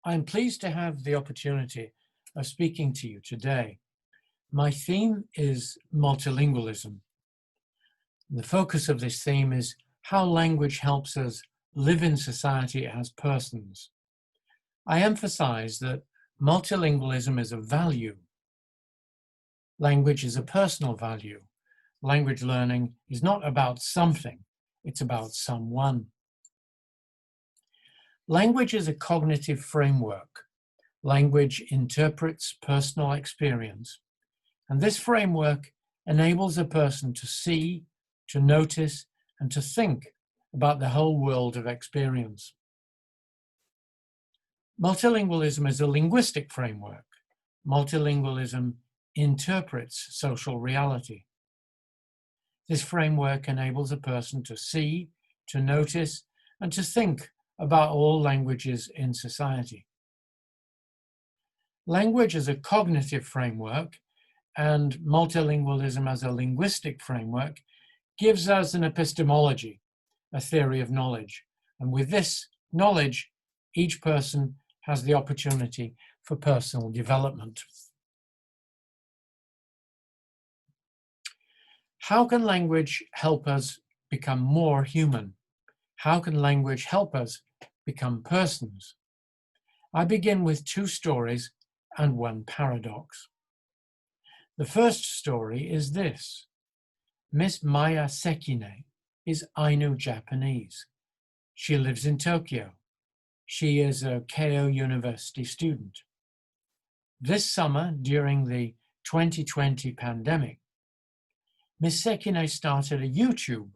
I'm pleased to have the opportunity of speaking to you today. My theme is multilingualism. The focus of this theme is how language helps us live in society as persons. I emphasize that multilingualism is a value. Language is a personal value. Language learning is not about something, it's about someone. Language is a cognitive framework. Language interprets personal experience, and this framework enables a person to see, to notice, and to think about the whole world of experience. Multilingualism is a linguistic framework. Multilingualism interprets social reality. This framework enables a person to see, to notice, and to think about all languages in society. Language as a cognitive framework and multilingualism as a linguistic framework gives us an epistemology, a theory of knowledge. And with this knowledge, each person has the opportunity for personal development. How can language help us become more human? How can language help us become persons? I begin with two stories and one paradox. The first story is this. Miss Maya Sekine is Ainu Japanese. She lives in Tokyo. She is a Keio University student. This summer, during the 2020 pandemic, Miss Sekine started a YouTube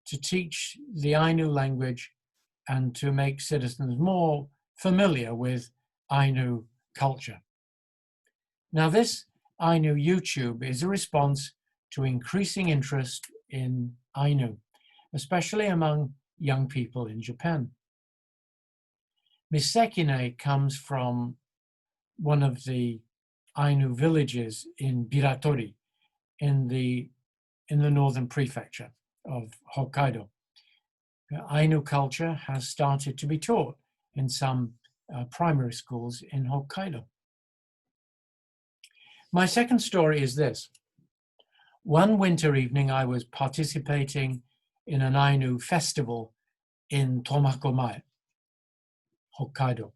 to teach the Ainu language and to make citizens more familiar with Ainu culture. Now, this Ainu YouTube is a response to increasing interest in Ainu, especially among young people in Japan. Miss Sekine comes from one of the Ainu villages in Biratori in the northern prefecture of Hokkaido. Ainu culture has started to be taught in some primary schools in Hokkaido. My second story is this. One winter evening, I was participating in an Ainu festival in Tomakomai, Hokkaido.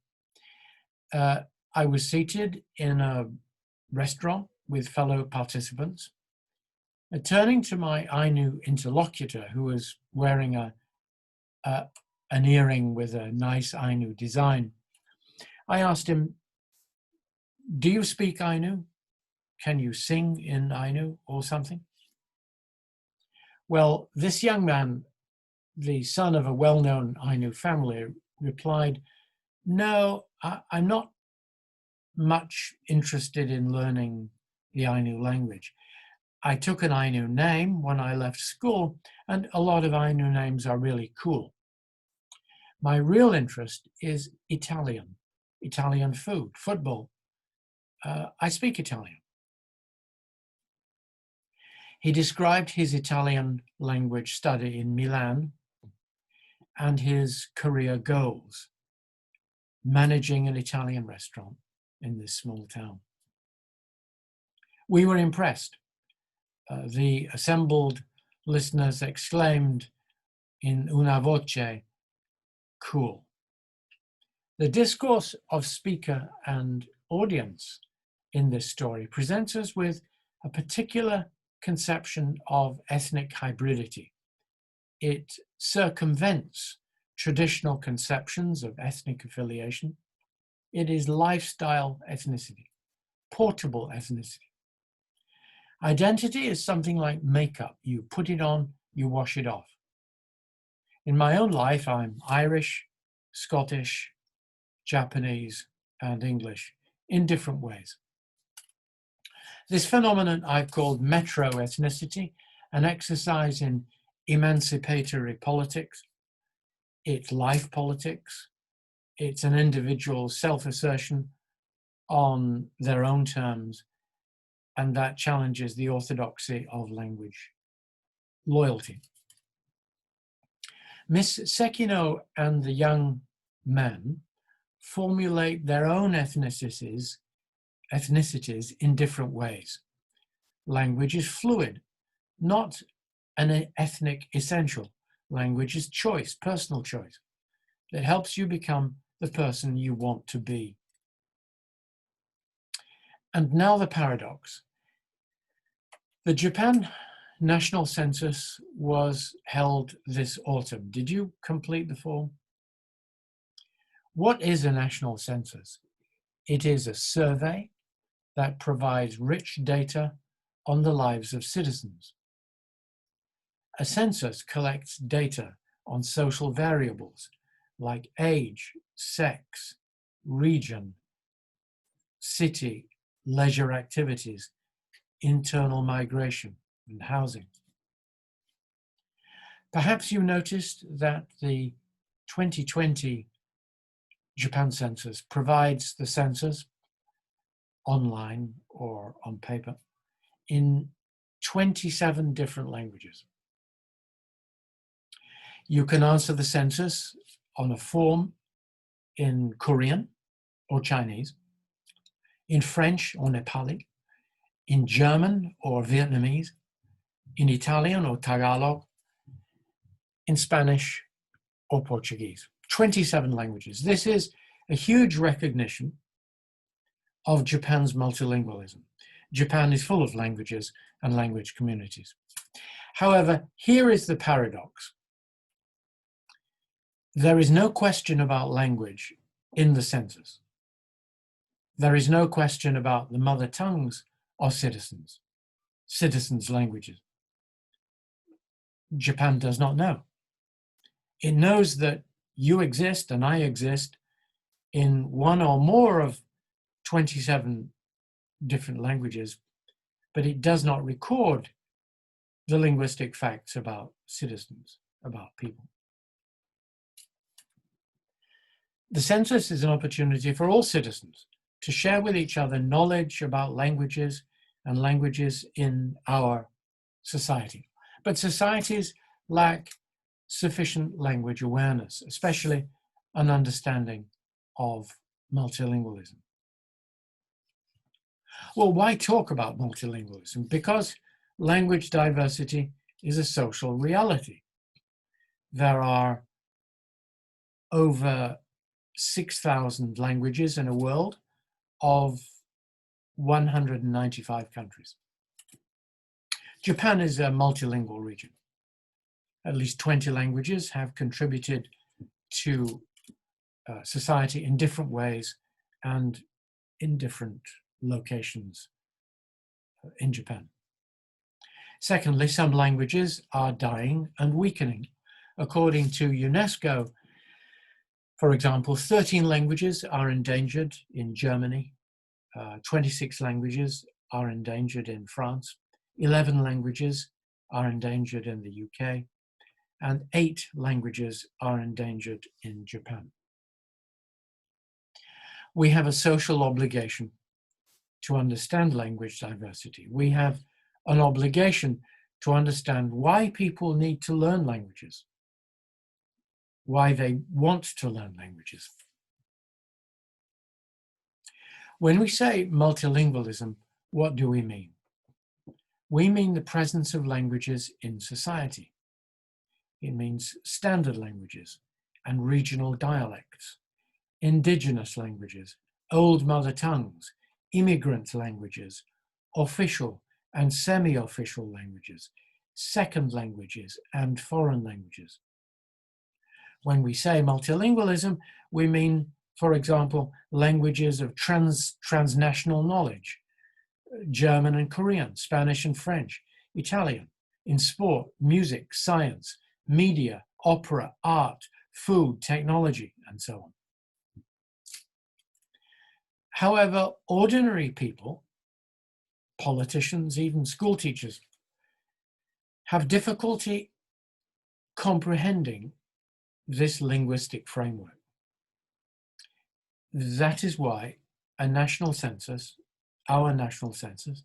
I was seated in a restaurant with fellow participants. Turning to my Ainu interlocutor, who was wearing an earring with a nice Ainu design, I asked him, "Do you speak Ainu? Can you sing in Ainu or something?" Well, this young man, the son of a well-known Ainu family, replied, "No, I'm not much interested in learning the Ainu language. I took an Ainu name when I left school, and a lot of Ainu names are really cool. My real interest is Italian food, football. I speak Italian." He described his Italian language study in Milan and his career goals, managing an Italian restaurant in this small town. We were impressed. The assembled listeners exclaimed in una voce, "Cool." The discourse of speaker and audience in this story presents us with a particular conception of ethnic hybridity. It circumvents traditional conceptions of ethnic affiliation. It is lifestyle ethnicity, portable ethnicity. Identity is something like makeup. You put it on, you wash it off. In my own life, I'm Irish, Scottish, Japanese, and English in different ways. This phenomenon I've called metro-ethnicity, an exercise in emancipatory politics. It's life politics. It's an individual's self-assertion on their own terms, and that challenges the orthodoxy of language loyalty. Miss Sekino and the young men formulate their own ethnicities in different ways. Language is fluid, not an ethnic essential. Language is choice, personal choice, that helps you become the person you want to be. And now the paradox. The Japan National Census was held this autumn. Did you complete the form? What is a national census? It is a survey that provides rich data on the lives of citizens. A census collects data on social variables like age, sex, region, city, leisure activities, internal migration, and housing. Perhaps you noticed that the 2020 Japan census provides the census online or on paper in 27 different languages. You can answer the census on a form in Korean or Chinese, in French or Nepali, in German or Vietnamese, in Italian or Tagalog, in Spanish or Portuguese. 27 languages. This is a huge recognition of Japan's multilingualism. Japan is full of languages and language communities. However, here is the paradox. There is no question about language in the census. There is no question about the mother tongues of citizens' languages. Japan does not know. It knows that you exist and I exist in one or more of 27 different languages, but it does not record the linguistic facts about citizens, about people. The census is an opportunity for all citizens to share with each other knowledge about languages and languages in our society. But societies lack sufficient language awareness, especially an understanding of multilingualism. Well, why talk about multilingualism? Because language diversity is a social reality. There are over 6,000 languages in a world of 195 countries. Japan is a multilingual region. At least 20 languages have contributed to society in different ways and in different locations in Japan. Secondly, some languages are dying and weakening. According to UNESCO, for example, 13 languages are endangered in Germany, 26 languages are endangered in France, 11 languages are endangered in the UK, and 8 languages are endangered in Japan. We have a social obligation to understand language diversity. We have an obligation to understand why people need to learn languages, why they want to learn languages. When we say multilingualism, what do we mean? We mean the presence of languages in society. It means standard languages and regional dialects, indigenous languages, old mother tongues, immigrant languages, official and semi-official languages, second languages, and foreign languages. When we say multilingualism, we mean, for example, languages of transnational knowledge, German and Korean, Spanish and French, Italian, in sport, music, science, media, opera, art, food, technology, and so on. However, ordinary people, politicians, even school teachers, have difficulty comprehending this linguistic framework. That is why a national census, our national census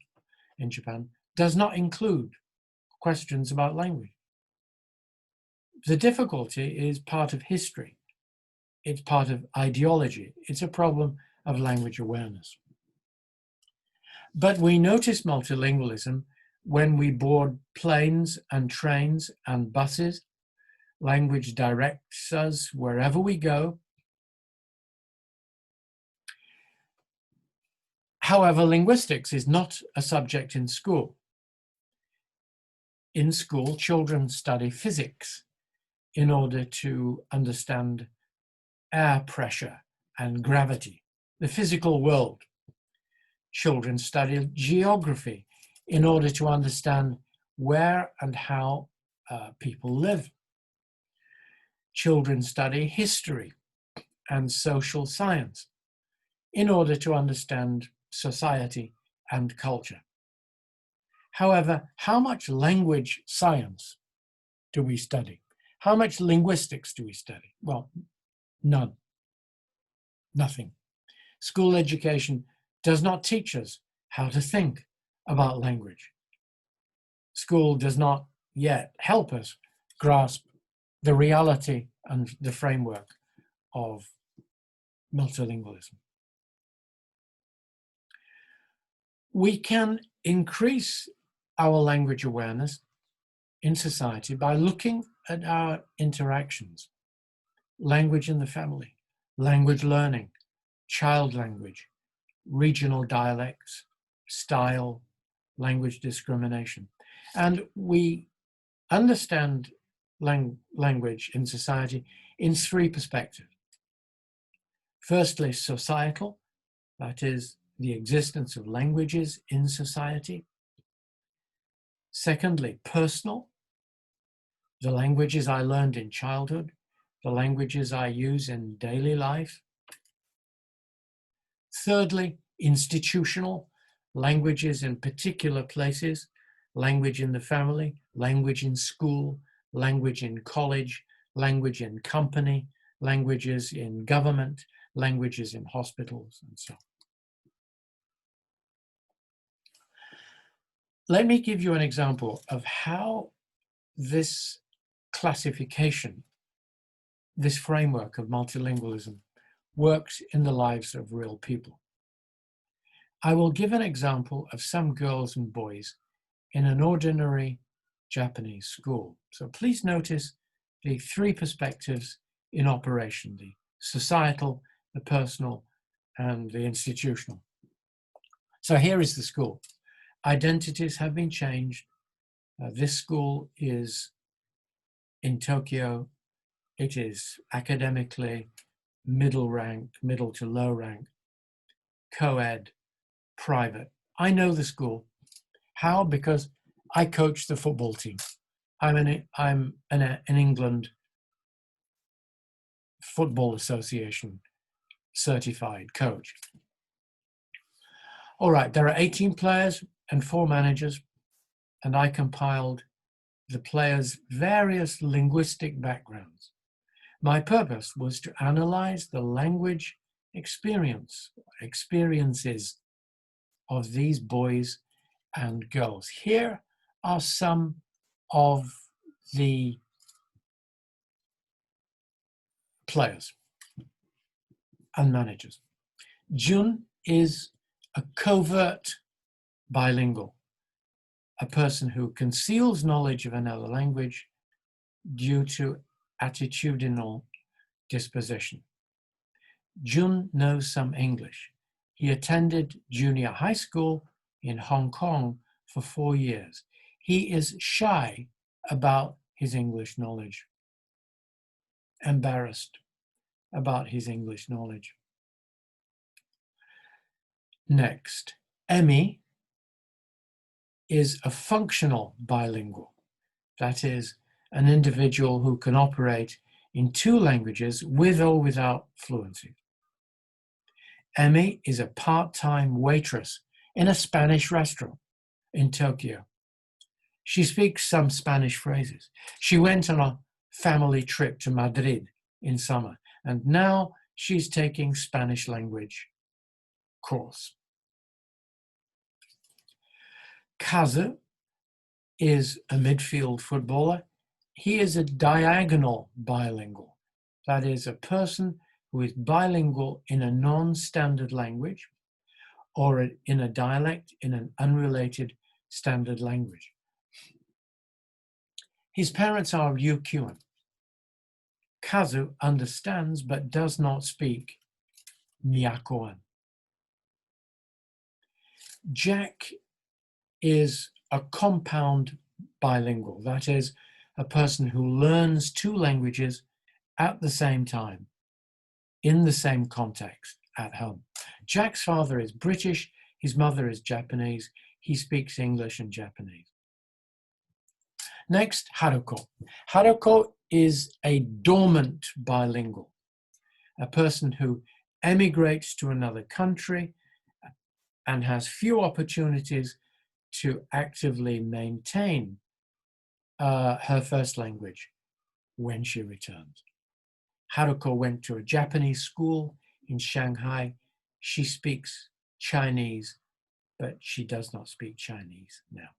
in Japan, does not include questions about language. The difficulty is part of history. it's part of ideology. It's a problem of language awareness. But we notice multilingualism when we board planes and trains and buses. Language directs us wherever we go. However, linguistics is not a subject in school. In school, children study physics in order to understand air pressure and gravity, the physical world. Children study geography in order to understand where and how people live. Children study history and social science in order to understand society and culture. However, how much language science do we study? How much linguistics do we study? Well, none. Nothing. School education does not teach us how to think about language. School does not yet help us grasp the reality and the framework of multilingualism. We can increase our language awareness in society by looking at our interactions, language in the family, language learning, child language, regional dialects, style, language discrimination. And we understand language in society in three perspectives. Firstly, societal, that is the existence of languages in society. Secondly, personal, the languages I learned in childhood, the languages I use in daily life. Thirdly, institutional, languages in particular places, language in the family, language in school, language in college, language in company, languages in government, languages in hospitals, and so on. Let me give you an example of how this classification, this framework of multilingualism, works in the lives of real people. I will give an example of some girls and boys in an ordinary Japanese school. So please notice the three perspectives in operation: the societal, the personal, and the institutional. So here is the school. Identities have been changed. This school is in Tokyo. It is academically middle rank, middle to low rank, co-ed, private. I know the school. How? Because I coach the football team. I'm an England Football Association certified coach. All right, there are 18 players and 4 managers, and I compiled the players' various linguistic backgrounds. My purpose was to analyze the language experiences of these boys and girls. Here are some of the players and managers. Jun is a covert bilingual, a person who conceals knowledge of another language due to attitudinal disposition. Jun knows some English. He attended junior high school in Hong Kong for 4 years. He is shy about his English knowledge, embarrassed about his English knowledge. Next, Emmy is a functional bilingual. That is, an individual who can operate in 2 languages with or without fluency. Emmy is a part-time waitress in a Spanish restaurant in Tokyo. She speaks some Spanish phrases. She went on a family trip to Madrid in summer, and now she's taking Spanish language course. Kazu is a midfield footballer. He is a diagonal bilingual. That is, a person who is bilingual in a non-standard language or in a dialect in an unrelated standard language. His parents are Ryukyuan. Kazu understands but does not speak Myakoan. Jack is a compound bilingual, that is, a person who learns two languages at the same time, in the same context, at home. Jack's father is British, his mother is Japanese, he speaks English and Japanese. Next, Haruko. Haruko is a dormant bilingual, a person who emigrates to another country and has few opportunities to actively maintain her first language when she returns. Haruko went to a Japanese school in Shanghai. She speaks Chinese, but she does not speak Chinese now.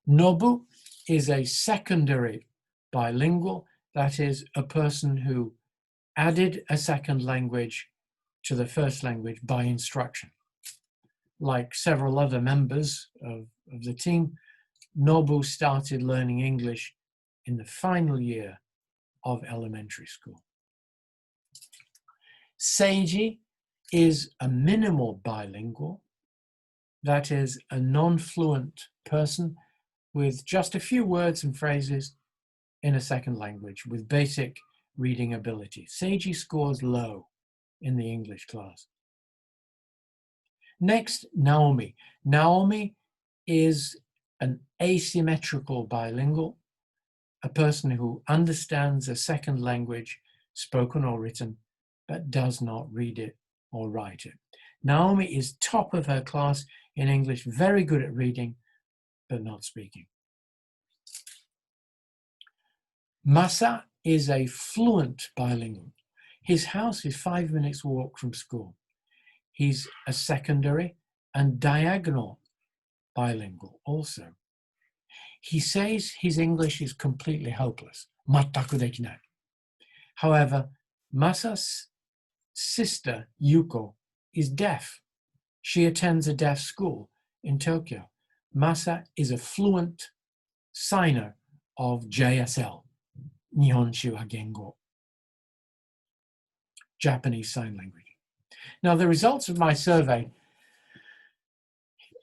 Nobu is a secondary bilingual, that is, a person who added a second language to the first language by instruction. Like several other members of the team, Nobu started learning English in the final year of elementary school. Seiji is a minimal bilingual, that is, a non-fluent person with just a few words and phrases in a second language with basic reading ability. Seiji scores low in the English class. Next, Naomi. Naomi is an asymmetrical bilingual, a person who understands a second language, spoken or written, but does not read it or write it. Naomi is top of her class in English, very good at reading, but not speaking. Masa is a fluent bilingual. His house is 5 minutes walk from school. He's a secondary and diagonal bilingual also. He says his English is completely hopeless. 全くできない. However, Masa's sister, Yuko, is deaf. She attends a deaf school in Tokyo. Masa is a fluent signer of JSL, Nihon Shuha Gengo, Japanese Sign Language. Now, the results of my survey,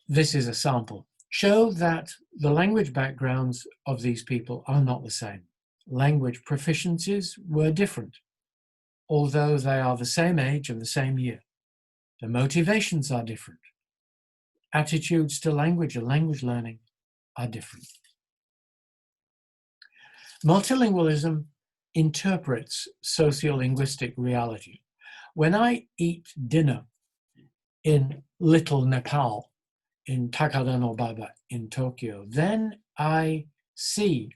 this is a sample, show that the language backgrounds of these people are not the same. Language proficiencies were different, although they are the same age and the same year. The motivations are different. Attitudes to language and language learning are different. Multilingualism interprets sociolinguistic reality. When I eat dinner in Little Nepal, in Takada no Baba in Tokyo, then I see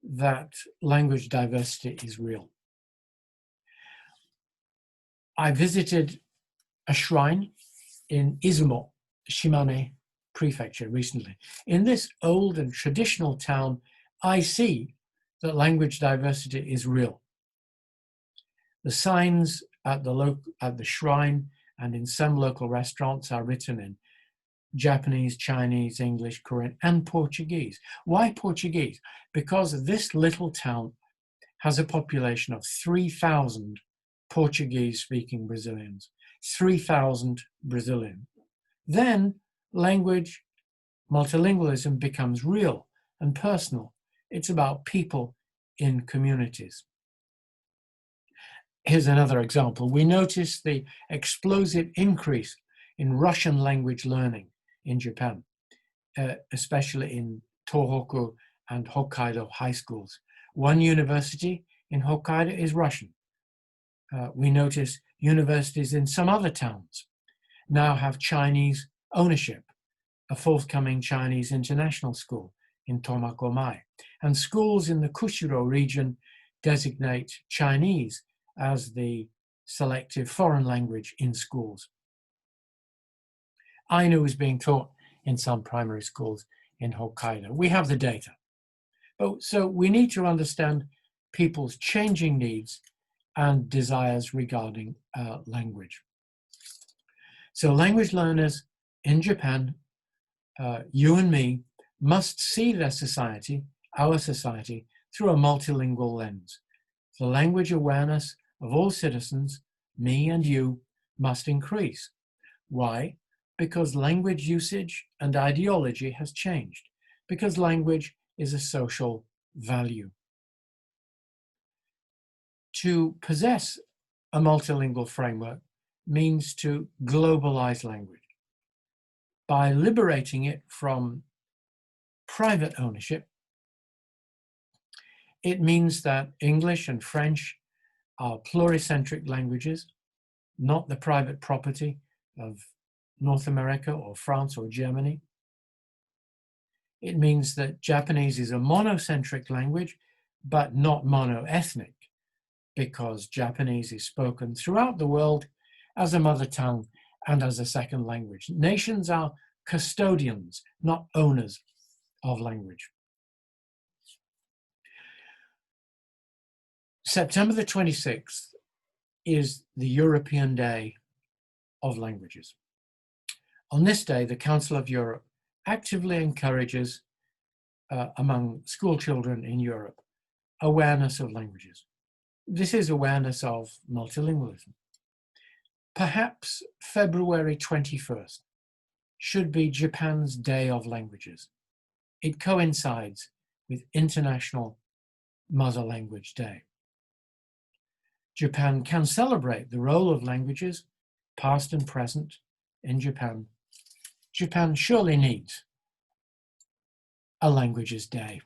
that language diversity is real. I visited a shrine in Izumo, Shimane Prefecture recently. In this old and traditional town, I see that language diversity is real. The signs at the shrine and in some local restaurants are written in Japanese, Chinese, English, Korean, and Portuguese. Why Portuguese? Because this little town has a population of 3,000 Portuguese-speaking Brazilians, 3,000 Brazilian. Then language multilingualism becomes real and personal. It's about people in communities. Here's another example. We notice the explosive increase in Russian language learning in Japan, especially in Tohoku and Hokkaido high schools. One university in Hokkaido is Russian. We notice universities in some other towns now have Chinese ownership, a forthcoming Chinese international school in Tomakomai. And schools in the Kushiro region designate Chinese as the selective foreign language in schools. Ainu is being taught in some primary schools in Hokkaido. We have the data. So we need to understand people's changing needs and desires regarding language. So language learners in Japan, you and me, must see their society, our society, through a multilingual lens. The language awareness of all citizens, me and you, must increase. Why? Because language usage and ideology has changed, because language is a social value. To possess a multilingual framework means to globalize language. By liberating it from private ownership, it means that English and French are pluricentric languages, not the private property of North America or France or Germany. It means that Japanese is a monocentric language, but not monoethnic, because Japanese is spoken throughout the world as a mother tongue and as a second language. Nations are custodians, not owners of language. September the 26th is the European Day of Languages. On this day, the Council of Europe actively encourages among school children in Europe awareness of languages. This is awareness of multilingualism. Perhaps February 21st should be Japan's Day of Languages. It coincides with International Mother Language Day. Japan can celebrate the role of languages, past and present, in Japan. Japan surely needs a Languages Day.